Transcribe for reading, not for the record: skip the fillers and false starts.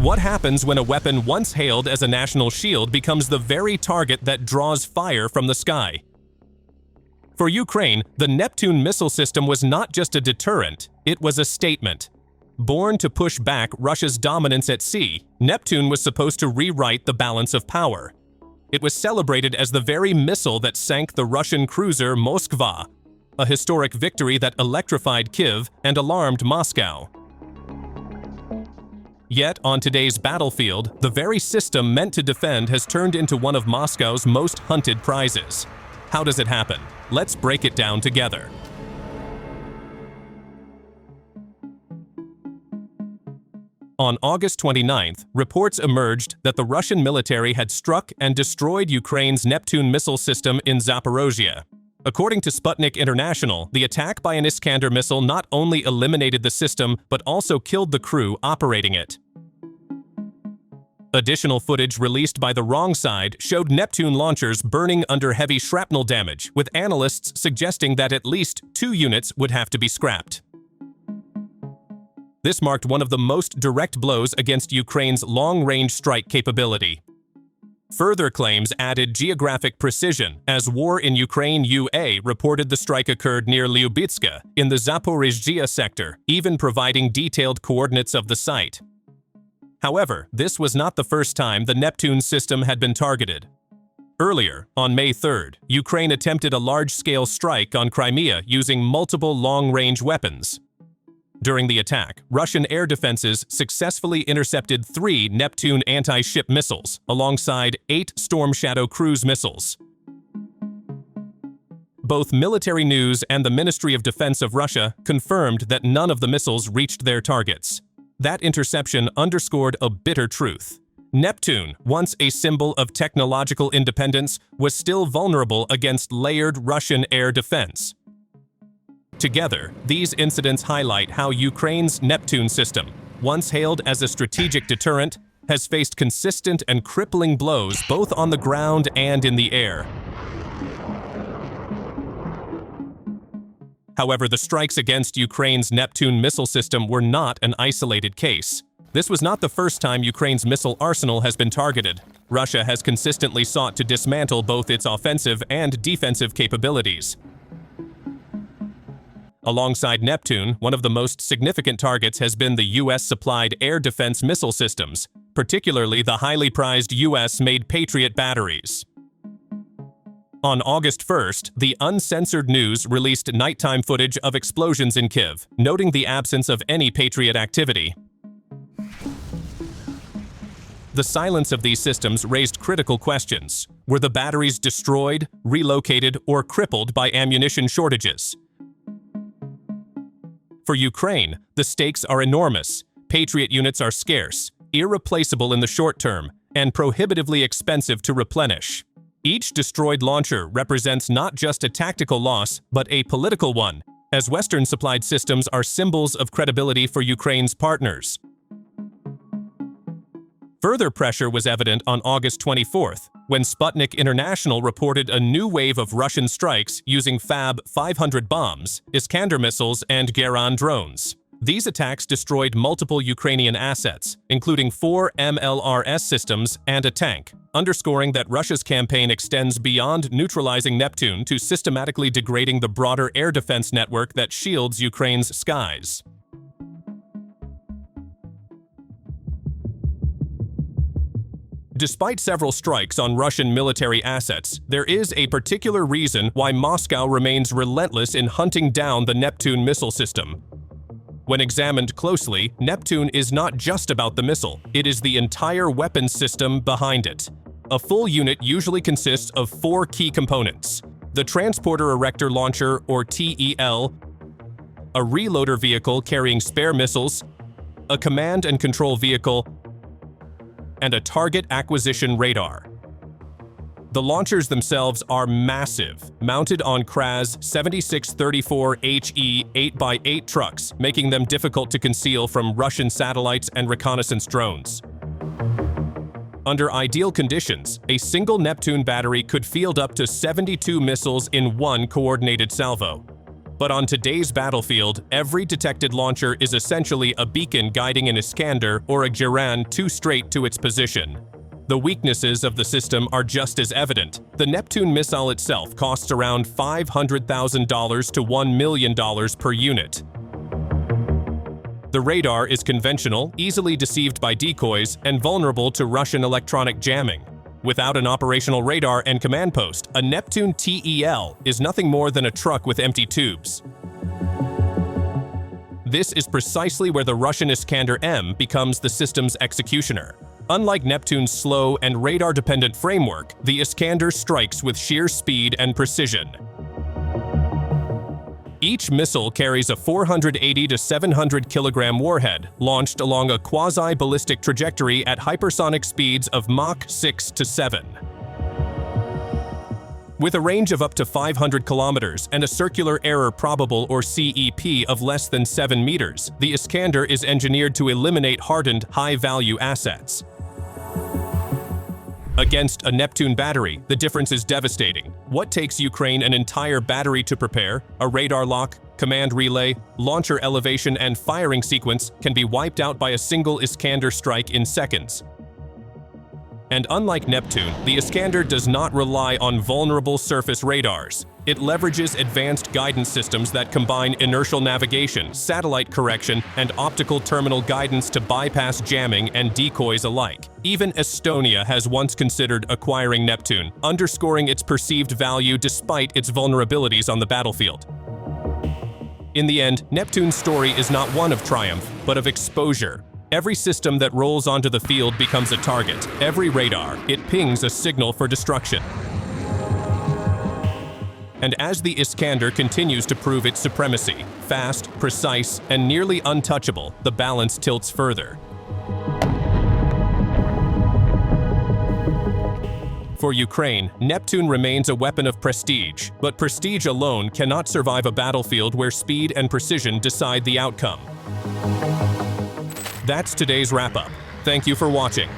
What happens when a weapon once hailed as a national shield becomes the very target that draws fire from the sky? For Ukraine, the Neptune missile system was not just a deterrent, it was a statement. Born to push back Russia's dominance at sea, Neptune was supposed to rewrite the balance of power. It was celebrated as the very missile that sank the Russian cruiser Moskva, a historic victory that electrified Kyiv and alarmed Moscow. Yet, on today's battlefield, the very system meant to defend has turned into one of Moscow's most hunted prizes. How does it happen? Let's break it down together. On August 29th, reports emerged that the Russian military had struck and destroyed Ukraine's Neptune missile system in Zaporozhye. According to Sputnik International, the attack by an Iskander missile not only eliminated the system, but also killed the crew operating it. Additional footage released by the wrong side showed Neptune launchers burning under heavy shrapnel damage, with analysts suggesting that at least 2 units would have to be scrapped. This marked one of the most direct blows against Ukraine's long-range strike capability. Further claims added geographic precision, as War in Ukraine UA reported the strike occurred near Liubytske in the Zaporizhzhia sector, even providing detailed coordinates of the site. However, this was not the first time the Neptune system had been targeted. Earlier, on May 3rd, Ukraine attempted a large-scale strike on Crimea using multiple long-range weapons. During the attack, Russian air defenses successfully intercepted 3 Neptune anti-ship missiles, alongside 8 Storm Shadow cruise missiles. Both military news and the Ministry of Defense of Russia confirmed that none of the missiles reached their targets. That interception underscored a bitter truth. Neptune, once a symbol of technological independence, was still vulnerable against layered Russian air defense. Together, these incidents highlight how Ukraine's Neptune system, once hailed as a strategic deterrent, has faced consistent and crippling blows both on the ground and in the air. However, the strikes against Ukraine's Neptune missile system were not an isolated case. This was not the first time Ukraine's missile arsenal has been targeted. Russia has consistently sought to dismantle both its offensive and defensive capabilities. Alongside Neptune, one of the most significant targets has been the US-supplied air defense missile systems, particularly the highly prized US-made Patriot batteries. On August 1st, the Uncensored News released nighttime footage of explosions in Kyiv, noting the absence of any Patriot activity. The silence of these systems raised critical questions. Were the batteries destroyed, relocated, or crippled by ammunition shortages? For Ukraine, the stakes are enormous. Patriot units are scarce, irreplaceable in the short term, and prohibitively expensive to replenish. Each destroyed launcher represents not just a tactical loss, but a political one, as Western-supplied systems are symbols of credibility for Ukraine's partners. Further pressure was evident on August 24th, when Sputnik International reported a new wave of Russian strikes using Fab 500 bombs, Iskander missiles, and Geran drones. These attacks destroyed multiple Ukrainian assets, including 4 MLRS systems and a tank, underscoring that Russia's campaign extends beyond neutralizing Neptune to systematically degrading the broader air defense network that shields Ukraine's skies. Despite several strikes on Russian military assets, there is a particular reason why Moscow remains relentless in hunting down the Neptune missile system. When examined closely, Neptune is not just about the missile, it is the entire weapons system behind it. A full unit usually consists of 4 key components: the Transporter Erector Launcher, or TEL, a reloader vehicle carrying spare missiles, a command and control vehicle, and a target acquisition radar. The launchers themselves are massive, mounted on Kraz 7634HE 8x8 trucks, making them difficult to conceal from Russian satellites and reconnaissance drones. Under ideal conditions, a single Neptune battery could field up to 72 missiles in one coordinated salvo. But on today's battlefield, every detected launcher is essentially a beacon guiding an Iskander or a Giran too straight to its position. The weaknesses of the system are just as evident. The Neptune missile itself costs around $500,000 to $1 million per unit. The radar is conventional, easily deceived by decoys, and vulnerable to Russian electronic jamming. Without an operational radar and command post, a Neptune TEL is nothing more than a truck with empty tubes. This is precisely where the Russian Iskander M becomes the system's executioner. Unlike Neptune's slow and radar-dependent framework, the Iskander strikes with sheer speed and precision. Each missile carries a 480 to 700 kilogram warhead, launched along a quasi-ballistic trajectory at hypersonic speeds of Mach 6 to 7. With a range of up to 500 kilometers and a circular error probable or CEP of less than 7 meters, the Iskander is engineered to eliminate hardened, high-value assets. Against a Neptune battery, the difference is devastating. What takes Ukraine an entire battery to prepare, a radar lock, command relay, launcher elevation, and firing sequence can be wiped out by a single Iskander strike in seconds. And unlike Neptune, the Iskander does not rely on vulnerable surface radars. It leverages advanced guidance systems that combine inertial navigation, satellite correction, and optical terminal guidance to bypass jamming and decoys alike. Even Estonia has once considered acquiring Neptune, underscoring its perceived value despite its vulnerabilities on the battlefield. In the end, Neptune's story is not one of triumph, but of exposure. Every system that rolls onto the field becomes a target. Every radar, it pings a signal for destruction. And as the Iskander continues to prove its supremacy, fast, precise, and nearly untouchable, the balance tilts further. For Ukraine, Neptune remains a weapon of prestige, but prestige alone cannot survive a battlefield where speed and precision decide the outcome. That's today's wrap-up. Thank you for watching.